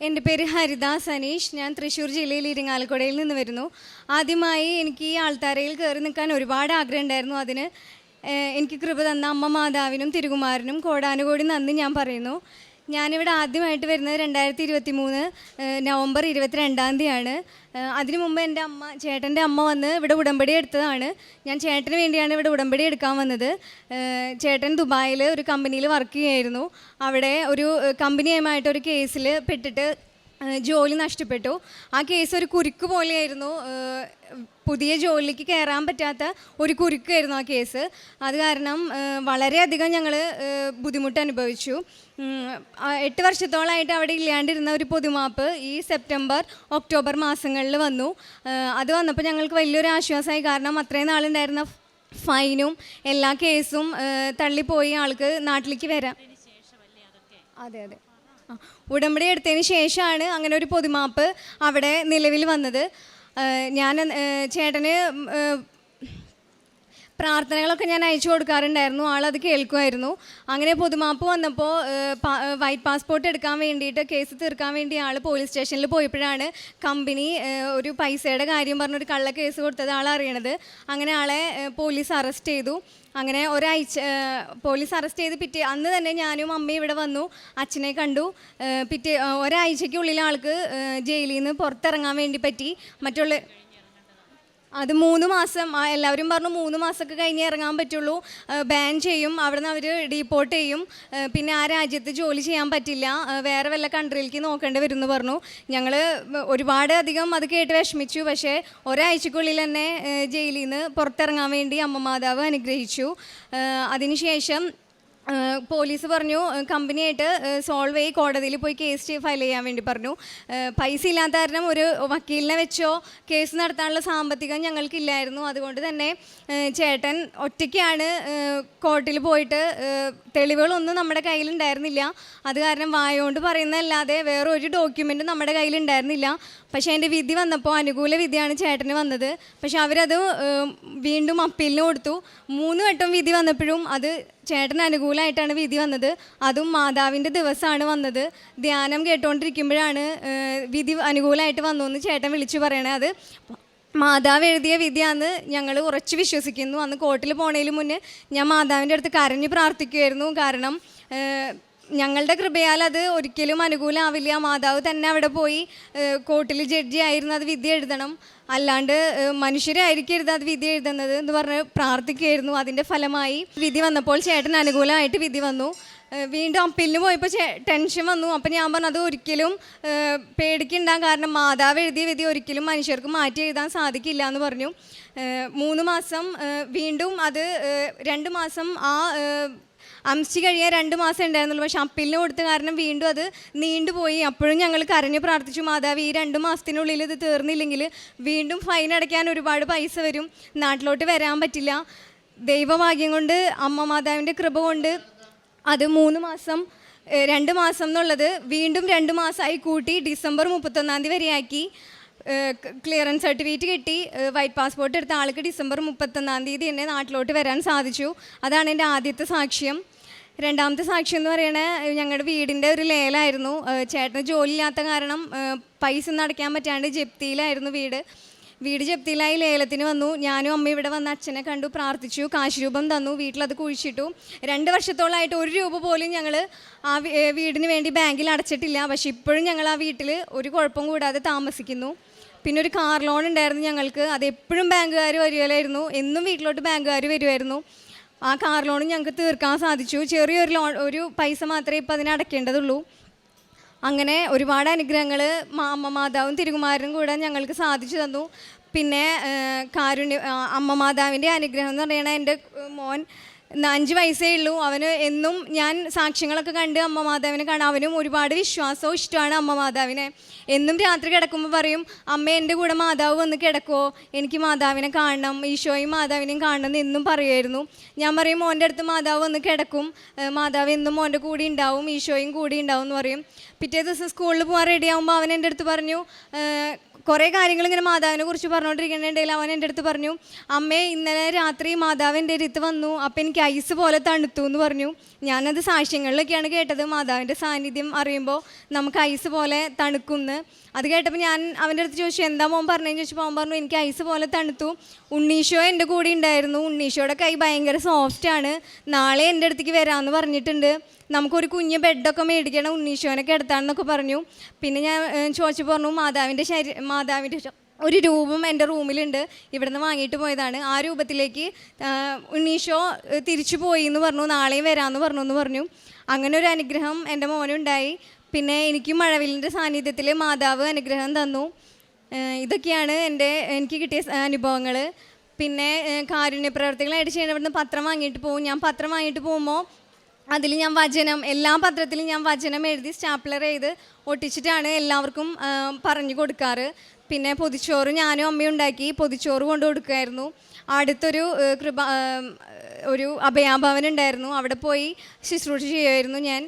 എൻ്റെ പേര് ഹരിദാസ് അനീഷ്. ഞാൻ തൃശ്ശൂർ ജില്ലയിൽ ഇരിങ്ങാലക്കുടയിൽ നിന്ന് വരുന്നു. ആദ്യമായി എനിക്ക് ഈ ആൾത്താരയിൽ കയറി നിൽക്കാൻ ഒരുപാട് ആഗ്രഹം ഉണ്ടായിരുന്നു. അതിന് എനിക്ക് കൃപ തന്ന അമ്മ മാതാവിനും തിരുകുമാരനും കോടാനുകോടി നന്ദി ഞാൻ പറയുന്നു. ഞാനിവിടെ ആദ്യമായിട്ട് വരുന്നത് 2023 നവംബർ 22-ാം തീയതിയാണ്. അതിനു മുമ്പ് എൻ്റെ ചേട്ടൻ്റെ അമ്മ വന്ന് ഇവിടെ ഉടമ്പടി എടുത്തതാണ്. ഞാൻ ചേട്ടന് വേണ്ടിയാണ് ഇവിടെ ഉടമ്പടി എടുക്കാൻ വന്നത്. ചേട്ടൻ ദുബായിൽ ഒരു കമ്പനിയിൽ വർക്ക് ചെയ്യുമായിരുന്നു. അവിടെ ഒരു കമ്പനിയുമായിട്ട് ഒരു കേസിൽ പെട്ടിട്ട് ജോലി നഷ്ടപ്പെട്ടു. ആ കേസ് ഒരു കുരുക്ക് പോലെയായിരുന്നു. പുതിയ ജോലിക്ക് കയറാൻ പറ്റാത്ത ഒരു കുരുക്കായിരുന്നു ആ കേസ്. അത് കാരണം വളരെയധികം ഞങ്ങൾ ബുദ്ധിമുട്ട് അനുഭവിച്ചു. 8 വർഷത്തോളമായിട്ട് അവിടെ ഇല്ലാണ്ടിരുന്ന ഒരു പൊതുമാപ്പ് ഈ സെപ്റ്റംബർ ഒക്ടോബർ മാസങ്ങളിൽ വന്നു. അത് വന്നപ്പോൾ ഞങ്ങൾക്ക് വലിയൊരു ആശ്വാസമായി. കാരണം അത്രയും നാളുണ്ടായിരുന്ന ഫൈനും എല്ലാ കേസും തള്ളിപ്പോയി ആൾക്ക് നാട്ടിലേക്ക് വരാം. അതെ അതെ, ഉടമ്പടി എടുത്തതിന് ശേഷമാണ് അങ്ങനെ ഒരു പൊതുമാപ്പ് അവിടെ നിലവിൽ വന്നത്. ഞാൻ ചേട്ടന് പ്രാർത്ഥനകളൊക്കെ ഞാൻ അയച്ചു കൊടുക്കാറുണ്ടായിരുന്നു. ആളത് കേൾക്കുമായിരുന്നു. അങ്ങനെ പൊതുമാപ്പ് വന്നപ്പോൾ വൈറ്റ് പാസ്പോർട്ട് എടുക്കാൻ വേണ്ടിയിട്ട് കേസ് തീർക്കാൻ വേണ്ടി ആൾ പോലീസ് സ്റ്റേഷനിൽ പോയപ്പോഴാണ് കമ്പനി ഒരു പൈസയുടെ കാര്യം പറഞ്ഞൊരു കള്ള കേസ് കൊടുത്തത് ആൾ അറിയണത്. അങ്ങനെ ആളെ പോലീസ് അറസ്റ്റ് ചെയ്തു. അങ്ങനെ ഒരാഴ്ച പോലീസ് അറസ്റ്റ് ചെയ്ത് അന്ന് തന്നെ ഞാനും അമ്മയും ഇവിടെ വന്നു, അച്ഛനെ കണ്ടു. ഒരാഴ്ചയ്ക്കുള്ളിൽ ആൾക്ക് ജയിലിൽ നിന്ന് പുറത്തിറങ്ങാൻ വേണ്ടി പറ്റി. അത് 3 മാസം, എല്ലാവരും പറഞ്ഞു 3 മാസമൊക്കെ കഴിഞ്ഞേ ഇറങ്ങാൻ പറ്റുള്ളൂ, ബാൻ ചെയ്യും, അവിടെ നിന്ന് അവർ ഡീപ്പോർട്ട് ചെയ്യും, പിന്നെ ആ രാജ്യത്ത് ജോലി ചെയ്യാൻ പറ്റില്ല, വേറെ വല്ല കൺട്രിയിലേക്ക് നോക്കേണ്ടി വരും എന്ന് പറഞ്ഞു. ഞങ്ങൾ ഒരുപാട് അധികം അത് കേട്ട് വിഷമിച്ചു. പക്ഷേ ഒരാഴ്ചക്കുള്ളിൽ തന്നെ ജയിലിൽ നിന്ന് പുറത്തിറങ്ങാൻ വേണ്ടി അമ്മ മാതാവ് അനുഗ്രഹിച്ചു. അതിനുശേഷം പോലീസ് പറഞ്ഞു കമ്പനിയായിട്ട് സോൾവ് ചെയ്ത് കോടതിയിൽ പോയി കേസ് ഫയൽ ചെയ്യാൻ വേണ്ടി പറഞ്ഞു. പൈസ ഇല്ലാത്ത കാരണം ഒരു വക്കീലിനെ വെച്ചോ കേസ് നടത്താനുള്ള സാമ്പത്തികം ഞങ്ങൾക്കില്ലായിരുന്നു. അതുകൊണ്ട് തന്നെ ചേട്ടൻ ഒറ്റയ്ക്കാണ് കോർട്ടിൽ പോയിട്ട്, തെളിവുകളൊന്നും നമ്മുടെ കയ്യിലുണ്ടായിരുന്നില്ല. അത് കാരണം വായോണ്ട് പറയുന്നതല്ലാതെ വേറെ ഒരു ഡോക്യുമെൻറ്റും നമ്മുടെ കയ്യിലുണ്ടായിരുന്നില്ല. പക്ഷേ എൻ്റെ വിധി വന്നപ്പോൾ അനുകൂല വിധിയാണ് ചേട്ടന് വന്നത്. പക്ഷെ അവരത് വീണ്ടും അപ്പീലിന് കൊടുത്തു. 3 വട്ടം വിധി വന്നപ്പോഴും അത് ചേട്ടന് അനുകൂലമായിട്ടാണ് വിധി വന്നത്. അതും മാതാവിൻ്റെ ദിവസമാണ് വന്നത്. ധ്യാനം കേട്ടുകൊണ്ടിരിക്കുമ്പോഴാണ് വിധി അനുകൂലമായിട്ട് വന്നു എന്ന് ചേട്ടൻ വിളിച്ചു പറയണേ. അത് മാതാവ് എഴുതിയ വിധിയാണെന്ന് ഞങ്ങൾ ഉറച്ചു വിശ്വസിക്കുന്നു. അന്ന് കോർട്ടിൽ പോണതിന് മുന്നേ ഞാൻ മാതാവിൻ്റെ അടുത്ത് കരഞ്ഞു പ്രാർത്ഥിക്കുമായിരുന്നു. കാരണം ഞങ്ങളുടെ കൃപയാൽ അത് ഒരിക്കലും അനുകൂലമാവില്ല. മാതാവ് തന്നെ അവിടെ പോയി കോർട്ടിൽ ജഡ്ജി ആയിരുന്നു അത് വിധി എഴുതണം, അല്ലാണ്ട് മനുഷ്യരായിരിക്കരുത് അത് വിധി എഴുതുന്നത് എന്ന് പറഞ്ഞ് പ്രാർത്ഥിക്കുമായിരുന്നു. അതിൻ്റെ ഫലമായി വിധി വന്നപ്പോൾ ചേട്ടൻ അനുകൂലമായിട്ട് വിധി വന്നു. വീണ്ടും അപ്പീലിന് പോയപ്പോൾ ടെൻഷൻ വന്നു. അപ്പം ഞാൻ പറഞ്ഞു അത് ഒരിക്കലും പേടിക്കുണ്ടാകും, കാരണം മാതാവ് എഴുതിയ വിധി ഒരിക്കലും മനുഷ്യർക്ക് മാറ്റി എഴുതാൻ സാധിക്കില്ല എന്ന് പറഞ്ഞു. 3 മാസം വീണ്ടും അത് 2 മാസം അംശി കഴിയാൻ 2 മാസം ഉണ്ടായിരുന്നുള്ളൂ. പക്ഷെ അപ്പീലിന് കൊടുത്ത കാരണം വീണ്ടും അത് നീണ്ടുപോയി. അപ്പോഴും ഞങ്ങൾ കരഞ്ഞു പ്രാർത്ഥിച്ചു, മാതാവ് ഈ 2 മാസത്തിനുള്ളിൽ ഇത് തീർന്നില്ലെങ്കിൽ വീണ്ടും ഫൈൻ അടയ്ക്കാൻ ഒരുപാട് പൈസ വരും, നാട്ടിലോട്ട് വരാൻ പറ്റില്ല. ദൈവഭാഗ്യം കൊണ്ട് അമ്മ മാതാവിൻ്റെ കൃപ കൊണ്ട് അത് 3 മാസം 2 മാസം എന്നുള്ളത് വീണ്ടും 2 മാസമായി കൂട്ടി ഡിസംബർ 31-ാം തീയതി വരെയാക്കി. ക്ലിയറൻസ് സർട്ടിഫിക്കറ്റ് കിട്ടി. വൈറ്റ് പാസ്പോർട്ട് എടുത്ത ആൾക്ക് ഡിസംബർ 31-ാം തീയതി എന്നെ നാട്ടിലോട്ട് വരാൻ സാധിച്ചു. അതാണ് എൻ്റെ ആദ്യത്തെ സാക്ഷ്യം. രണ്ടാമത്തെ സാക്ഷ്യം എന്ന് പറയുന്നത് ഞങ്ങളുടെ വീടിൻ്റെ ഒരു ലേലമായിരുന്നു. ചേട്ടന് ജോലി ഇല്ലാത്ത കാരണം പൈസ ഒന്നും അടയ്ക്കാൻ പറ്റാണ്ട് ജപ്തിയിലായിരുന്നു വീട് ജപ്തിയിലായി ലേലത്തിന് വന്നു. ഞാനും അമ്മ ഇവിടെ വന്ന് അച്ഛനെ കണ്ടു, പ്രാർത്ഥിച്ചു, കാശ് രൂപം തന്നു, വീട്ടിലത് കുഴിച്ചിട്ടു. 2 വർഷത്തോളമായിട്ട് 1 രൂപ പോലും ഞങ്ങൾ ആ വീടിന് വേണ്ടി ബാങ്കിൽ അടച്ചിട്ടില്ല. പക്ഷെ ഇപ്പോഴും ഞങ്ങൾ ആ വീട്ടിൽ ഒരു കുഴപ്പം കൂടാതെ താമസിക്കുന്നു. പിന്നെ ഒരു കാർ ലോൺ ഉണ്ടായിരുന്നു ഞങ്ങൾക്ക്, അത് എപ്പോഴും ബാങ്കുകാർ വരുമായിരുന്നു, എന്നും വീട്ടിലോട്ട് ബാങ്കുകാർ വരുമായിരുന്നു. ആ കാർ ലോൺ ഞങ്ങൾക്ക് തീർക്കാൻ സാധിച്ചു. ചെറിയൊരു ഒരു പൈസ മാത്രമേ ഇപ്പോൾ അതിന് അടയ്ക്കേണ്ടതുള്ളൂ. അങ്ങനെ ഒരുപാട് അനുഗ്രഹങ്ങൾ അമ്മ മാതാവും തിരുകുമാരനും കൂടെ ഞങ്ങൾക്ക് സാധിച്ചു തന്നു. പിന്നെ അമ്മ മാതാവിൻ്റെ അനുഗ്രഹം എന്ന് പറയുന്നത് എൻ്റെ മോൻ 5 വയസ്സേ ഉള്ളൂ. അവന് എന്നും ഞാൻ സാക്ഷ്യങ്ങളൊക്കെ കണ്ട് അമ്മ മാതാവിനെ കാണാൻ അവനും ഒരുപാട് വിശ്വാസവും ഇഷ്ടമാണ് അമ്മ മാതാവിനെ. എന്നും രാത്രി കിടക്കുമ്പോൾ പറയും, അമ്മ എൻ്റെ കൂടെ മാതാവ് വന്ന് കിടക്കുമോ, എനിക്ക് മാതാവിനെ കാണണം, ഈശോയും മാതാവിനെയും കാണണം എന്ന് എന്നും പറയുമായിരുന്നു. ഞാൻ പറയും മോൻ്റെ അടുത്ത് മാതാവ് വന്ന് കിടക്കും, മാതാവ് എന്നും മോൻ്റെ കൂടെ ഉണ്ടാവും, ഈശോയും കൂടി ഉണ്ടാവും എന്ന് പറയും. പിറ്റേ ദിവസം സ്കൂളിൽ പോകാൻ റെഡിയാകുമ്പോൾ അവൻ എൻ്റെ അടുത്ത് പറഞ്ഞു, കുറേ കാര്യങ്ങൾ ഇങ്ങനെ മാതാവിനെ കുറിച്ച് പറഞ്ഞുകൊണ്ടിരിക്കുന്നുണ്ടെങ്കിൽ അവൻ എൻ്റെ അടുത്ത് പറഞ്ഞു, അമ്മേ ഇന്നലെ രാത്രി മാതാവ് എൻ്റെ അടുത്ത് വന്നു, അപ്പം എനിക്ക് ഐസ് പോലെ തണുത്തു എന്ന് പറഞ്ഞു. ഞാനത് സാക്ഷ്യങ്ങളിലൊക്കെയാണ് കേട്ടത്, മാതാവിൻ്റെ സാന്നിധ്യം അറിയുമ്പോൾ നമുക്ക് ഐസ് പോലെ തണുക്കുമെന്ന്. അത് കേട്ടപ്പോൾ ഞാൻ അവൻ്റെ അടുത്ത് ചോദിച്ചു, എന്താ മോൻ പറഞ്ഞതെന്ന് ചോദിച്ചപ്പോൾ അവൻ പറഞ്ഞു, എനിക്ക് ഐസ് പോലെ തണുത്തു. ഉണ്ണീഷോ എൻ്റെ കൂടെ ഉണ്ടായിരുന്നു, ഉണ്ണീഷോയുടെ കൈ ഭയങ്കര സോഫ്റ്റാണ്, നാളെ എൻ്റെ അടുത്തേക്ക് വരാമെന്ന് പറഞ്ഞിട്ടുണ്ട്, നമുക്കൊരു കുഞ്ഞ് ബെഡൊക്കെ മേടിക്കണം, ഉണ്ണീഷോനൊക്കെ എടുത്താണെന്നൊക്കെ പറഞ്ഞു. പിന്നെ ഞാൻ ചോദിച്ചു പറഞ്ഞു, മാതാവിൻ്റെ ഒരു രൂപം എൻ്റെ റൂമിലുണ്ട്, ഇവിടുന്ന് വാങ്ങിയിട്ട് പോയതാണ്, ആ രൂപത്തിലേക്ക് ഉണ്ണീഷോ തിരിച്ചു പോയി എന്ന് പറഞ്ഞു, നാളെയും വരാമെന്ന് പറഞ്ഞു. അങ്ങനെ ഒരു അനുഗ്രഹം എൻ്റെ മോനുണ്ടായി. പിന്നെ എനിക്ക് മഴവില്ലിൻ്റെ സാന്നിധ്യത്തിൽ മാതാവ് അനുഗ്രഹം തന്നു. ഇതൊക്കെയാണ് എനിക്ക് കിട്ടിയ അനുഭവങ്ങൾ. പിന്നെ കാരുണ്യ പ്രവർത്തികളായിട്ട് ചെയ്യണം. ഇവിടുന്ന് പത്രം വാങ്ങിയിട്ട് പോകും. ഞാൻ പത്രം വാങ്ങിയിട്ട് പോകുമ്പോൾ അതിൽ ഞാൻ എല്ലാ പത്രത്തിലും ഞാൻ വചനം എഴുതി സ്റ്റാപ്ലർ ചെയ്ത് ഒട്ടിച്ചിട്ടാണ് എല്ലാവർക്കും പറഞ്ഞു കൊടുക്കാറ്. പിന്നെ പൊതിച്ചോറ് ഞാനും അമ്മയും ഉണ്ടാക്കി പൊതിച്ചോറ് കൊണ്ട് കൊടുക്കുമായിരുന്നു. അടുത്തൊരു ഒരു അഭയാഭവൻ ഉണ്ടായിരുന്നു, അവിടെ പോയി ശുശ്രൂഷ ചെയ്യുമായിരുന്നു ഞാൻ.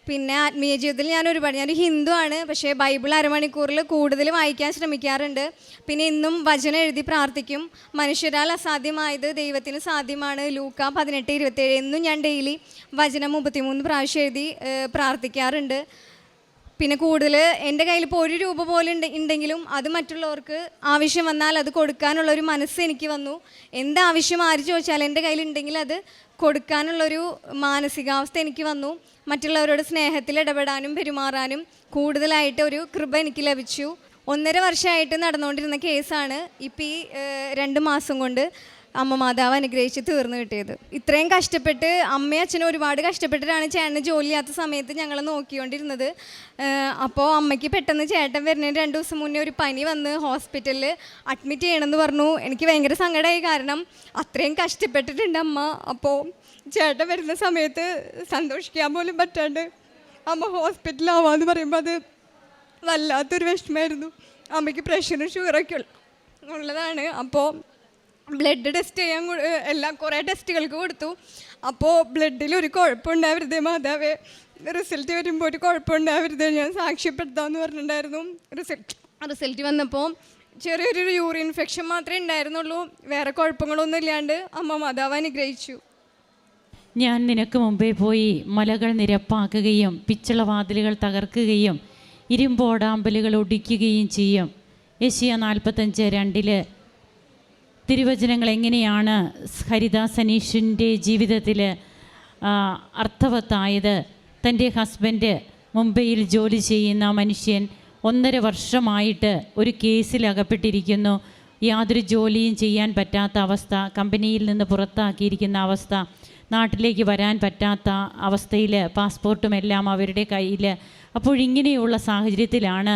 പിന്നെ ആത്മീയ ജീവിതത്തിൽ ഞാൻ ഹിന്ദു ആണ്, പക്ഷേ ബൈബിൾ അരമണിക്കൂറിൽ കൂടുതൽ വായിക്കാൻ ശ്രമിക്കാറുണ്ട്. പിന്നെ ഇന്നും വചനം എഴുതി പ്രാർത്ഥിക്കും. മനുഷ്യരാൽ അസാധ്യമായത് ദൈവത്തിന് സാധ്യമാണ്, ലൂക്ക 18:27. എന്നും ഞാൻ ഡെയിലി വചനം 33 പ്രാവശ്യം എഴുതി പ്രാർത്ഥിക്കാറുണ്ട്. പിന്നെ കൂടുതൽ എൻ്റെ കയ്യിൽ ഇപ്പോൾ 1 രൂപ പോലെ ഉണ്ടെങ്കിലും അത് മറ്റുള്ളവർക്ക് ആവശ്യം വന്നാൽ അത് കൊടുക്കാനുള്ളൊരു മനസ്സ് എനിക്ക് വന്നു. എന്താവശ്യം ആര് ചോദിച്ചാൽ എൻ്റെ കയ്യിലുണ്ടെങ്കിൽ അത് കൊടുക്കാനുള്ളൊരു മാനസികാവസ്ഥ എനിക്ക് വന്നു. മറ്റുള്ളവരോട് സ്നേഹത്തിൽ ഇടപെടാനും പെരുമാറാനും കൂടുതലായിട്ട് ഒരു കൃപ എനിക്ക് ലഭിച്ചു. 1.5 വർഷമായിട്ട് നടന്നുകൊണ്ടിരുന്ന കേസാണ് ഇപ്പം ഈ 2 മാസം കൊണ്ട് അമ്മ മാതാവ് അനുഗ്രഹിച്ച് തീർന്നു കിട്ടിയത്. ഇത്രയും കഷ്ടപ്പെട്ട് അമ്മയും അച്ഛനും ഒരുപാട് കഷ്ടപ്പെട്ടിട്ടാണ് ചേട്ടന് ജോലി ചെയ്യാത്ത സമയത്ത് ഞങ്ങൾ നോക്കിക്കൊണ്ടിരുന്നത്. അപ്പോൾ അമ്മയ്ക്ക് പെട്ടെന്ന് ചേട്ടൻ വരുന്നതിന് 2 ദിവസം മുന്നേ ഒരു പനി വന്ന് ഹോസ്പിറ്റലിൽ അഡ്മിറ്റ് ചെയ്യണമെന്ന് പറഞ്ഞു. എനിക്ക് ഭയങ്കര സങ്കടമായി, കാരണം അത്രയും കഷ്ടപ്പെട്ടിട്ടുണ്ട് അമ്മ. അപ്പോൾ ചേട്ടൻ വരുന്ന സമയത്ത് സന്തോഷിക്കാൻ പോലും പറ്റാണ്ട് അമ്മ ഹോസ്പിറ്റലാവാന്ന് പറയുമ്പോൾ അത് വല്ലാത്തൊരു വിഷമമായിരുന്നു. അമ്മയ്ക്ക് പ്രഷറും ഷുഗറൊക്കെ ഉള്ളതാണ്. അപ്പോൾ ബ്ലഡ് ടെസ്റ്റ് ചെയ്യാൻ കുറേ ടെസ്റ്റുകൾക്ക് കൊടുത്തു. അപ്പോൾ ബ്ലഡിൽ ഒരു കുഴപ്പമുണ്ടാവരുതേ മാതാവേ, റിസൾട്ട് വരുമ്പോൾ ഒരു കുഴപ്പമുണ്ടാവരുതേ, ഞാൻ സാക്ഷ്യപ്പെടുത്താമെന്ന് പറഞ്ഞിട്ടുണ്ടായിരുന്നു. റിസൾട്ട് വന്നപ്പോൾ ചെറിയൊരു യൂറിൻ ഇൻഫെക്ഷൻ മാത്രമേ ഉണ്ടായിരുന്നുള്ളൂ, വേറെ കുഴപ്പങ്ങളൊന്നും ഇല്ലാണ്ട് അമ്മ മാതാവ് അനുഗ്രഹിച്ചു. ഞാൻ നിനക്ക് മുമ്പേ പോയി മലകൾ നിരപ്പാക്കുകയും പിച്ചളവാതിലുകൾ തകർക്കുകയും ഇരുമ്പോടാമ്പലുകൾ ഒടിക്കുകയും ചെയ്യും. യെശയ്യാ 45:2 തിരുവചനങ്ങൾ എങ്ങനെയാണ് ഹരിദാസ് അനീഷിൻ്റെ ജീവിതത്തിൽ അർത്ഥവത്തായത്? തൻ്റെ ഹസ്ബൻഡ് മുംബൈയിൽ ജോലി ചെയ്യുന്ന മനുഷ്യൻ 1.5 വർഷമായിട്ട് ഒരു കേസിൽ അകപ്പെട്ടിരിക്കുന്നു. യാതൊരു ജോലിയും ചെയ്യാൻ പറ്റാത്ത അവസ്ഥ, കമ്പനിയിൽ നിന്ന് പുറത്താക്കിയിരിക്കുന്ന അവസ്ഥ, നാട്ടിലേക്ക് വരാൻ പറ്റാത്ത അവസ്ഥയിൽ, പാസ്പോർട്ടും എല്ലാം അവരുടെ കയ്യിൽ. അപ്പോഴിങ്ങനെയുള്ള സാഹചര്യത്തിലാണ്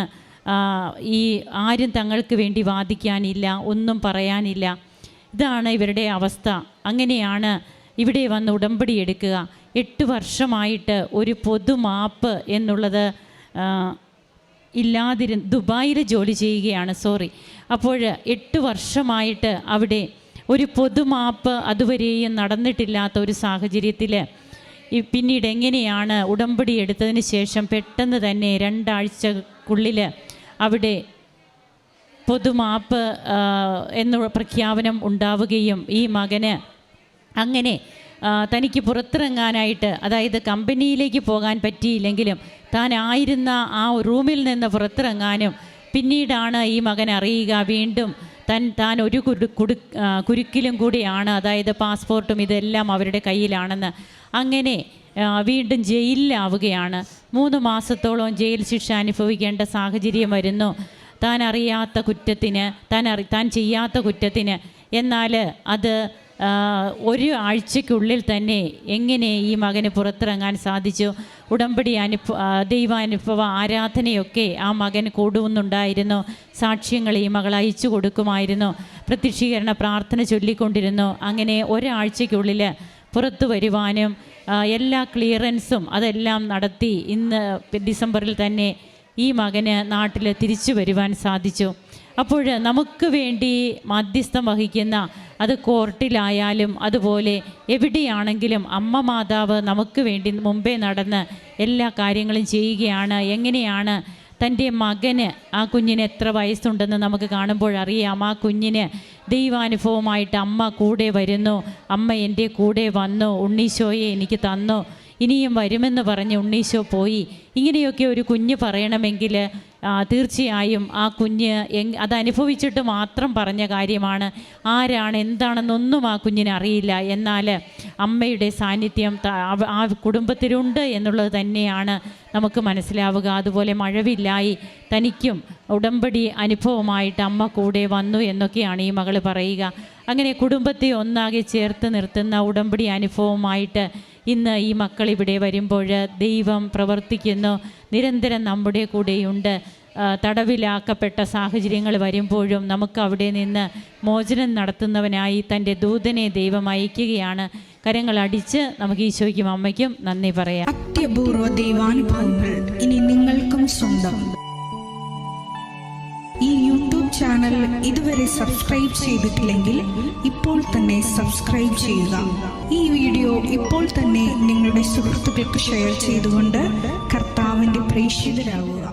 ഈ ആരും തങ്ങൾക്ക് വേണ്ടി വാദിക്കാനില്ല, ഒന്നും പറയാനില്ല. ഇതാണ് ഇവരുടെ അവസ്ഥ. അങ്ങനെയാണ് ഇവിടെ വന്ന് ഉടമ്പടി എടുക്കുക. 8 വർഷമായിട്ട് ഒരു പൊതുമാപ്പ് എന്നുള്ളത് ദുബായിൽ ജോലി ചെയ്യുകയാണ്. അപ്പോൾ 8 വർഷമായിട്ട് അവിടെ ഒരു പൊതുമാപ്പ് അതുവരെയും നടന്നിട്ടില്ലാത്ത ഒരു സാഹചര്യത്തിൽ പിന്നീട് എങ്ങനെയാണ് ഉടമ്പടി എടുത്തതിന് ശേഷം പെട്ടെന്ന് തന്നെ 2 ആഴ്ചക്കുള്ളിൽ അവിടെ പൊതുമാപ്പ് എന്നുള്ള പ്രഖ്യാപനം ഉണ്ടാവുകയും ഈ മകന് അങ്ങനെ തനിക്ക് പുറത്തിറങ്ങാനായിട്ട്, അതായത് കമ്പനിയിലേക്ക് പോകാൻ പറ്റിയില്ലെങ്കിലും താൻ ആയിരുന്ന ആ റൂമിൽ നിന്ന് പുറത്തിറങ്ങാനും പിന്നീടാണ് ഈ മകൻ അറിയുക വീണ്ടും താൻ ഒരു കുരുക്കിലും കൂടിയാണ്, അതായത് പാസ്പോർട്ടും ഇതെല്ലാം അവരുടെ കയ്യിലാണെന്ന്. അങ്ങനെ വീണ്ടും ജയിലിലാവുകയാണ്. 3 മാസത്തോളം ജയിൽ ശിക്ഷ അനുഭവിക്കേണ്ട സാഹചര്യം വരുന്നു. താൻ അറിയാത്ത കുറ്റത്തിന്, താൻ ചെയ്യാത്ത കുറ്റത്തിന്. എന്നാൽ അത് 1 ആഴ്ചയ്ക്കുള്ളിൽ തന്നെ എങ്ങനെ ഈ മകന് പുറത്തിറങ്ങാൻ സാധിച്ചു? ഉടമ്പടി ദൈവാനുഭവ ആരാധനയൊക്കെ ആ മകൻ കൂടുന്നുണ്ടായിരുന്നു. സാക്ഷ്യങ്ങൾ ഈ മകൾ അയച്ചു കൊടുക്കുമായിരുന്നു. പ്രത്യക്ഷീകരണ പ്രാർത്ഥന ചൊല്ലിക്കൊണ്ടിരുന്നു. അങ്ങനെ 1 ആഴ്ചയ്ക്കുള്ളിൽ പുറത്തു വരുവാനും എല്ലാ ക്ലിയറൻസും അതെല്ലാം നടത്തി ഇന്ന് ഡിസംബറിൽ തന്നെ ഈ മകന് നാട്ടിൽ തിരിച്ചു വരുവാൻ സാധിച്ചു. അപ്പോൾ നമുക്ക് വേണ്ടി മധ്യസ്ഥം വഹിക്കുന്ന, അത് കോർട്ടിലായാലും അതുപോലെ എവിടെയാണെങ്കിലും അമ്മ മാതാവ് നമുക്ക് വേണ്ടി മുമ്പേ നടന്ന് എല്ലാ കാര്യങ്ങളും ചെയ്യുകയാണ്. എങ്ങനെയാണ് തൻ്റെ മകന്, ആ കുഞ്ഞിന് എത്ര വയസ്സുണ്ടെന്ന് നമുക്ക് കാണുമ്പോൾ അറിയാം. ആ കുഞ്ഞിന് ദൈവാനുഭവമായിട്ട് അമ്മ കൂടെ വരുന്നു, അമ്മ എൻ്റെ കൂടെ വന്നു, ഉണ്ണീശോയെ എനിക്ക് തന്നു, ഇനിയും വരുമെന്ന് പറഞ്ഞ് ഉണ്ണീശോ പോയി. ഇങ്ങനെയൊക്കെ ഒരു കുഞ്ഞ് പറയണമെങ്കിൽ തീർച്ചയായും ആ കുഞ്ഞ് അതനുഭവിച്ചിട്ട് മാത്രം പറഞ്ഞ കാര്യമാണ്. ആരാണ് എന്താണെന്നൊന്നും ആ കുഞ്ഞിന് അറിയില്ല. എന്നാൽ അമ്മയുടെ സാന്നിധ്യം ആ കുടുംബത്തിലുണ്ട് എന്നുള്ളത് തന്നെയാണ് നമുക്ക് മനസ്സിലാവുക. അതുപോലെ മഴവില്ലായി തനിക്കും ഉടമ്പടി അനുഭവമായിട്ട് അമ്മ കൂടെ വന്നു എന്നൊക്കെയാണ് ഈ മകൾ പറയുക. അങ്ങനെ കുടുംബത്തെ ഒന്നാകെ ചേർത്ത് നിർത്തുന്ന ഉടമ്പടി അനുഭവമായിട്ട് ഇന്ന് ഈ മക്കൾ ഇവിടെ വരുമ്പോൾ ദൈവം പ്രവർത്തിക്കുന്നു, നിരന്തരം നമ്മുടെ കൂടെയുണ്ട്. തടവിലാക്കപ്പെട്ട സാഹചര്യങ്ങൾ വരുമ്പോഴും നമുക്ക് അവിടെ നിന്ന് മോചനം നടത്തുന്നവനായി തൻ്റെ ദൂതനെ ദൈവം അയക്കുകയാണ്. കരങ്ങളടിച്ച് നമുക്ക് ഈശോയ്ക്കും അമ്മയ്ക്കും നന്ദി പറയാം. അത്യപൂർവ ദൈവാനുഭവങ്ങൾ ഇനി നിങ്ങൾക്കും സ്വന്തം. ഈ യൂട്യൂബ് ചാനൽ ഇതുവരെ സബ്സ്ക്രൈബ് ചെയ്തിട്ടില്ലെങ്കിൽ ഇപ്പോൾ തന്നെ സബ്സ്ക്രൈബ് ചെയ്യുക. ഈ വീഡിയോ ഇപ്പോൾ തന്നെ നിങ്ങളുടെ സുഹൃത്തുക്കൾക്ക് ഷെയർ ചെയ്തുകൊണ്ട് കർത്താവിൻ്റെ പ്രേക്ഷിതരാകുക.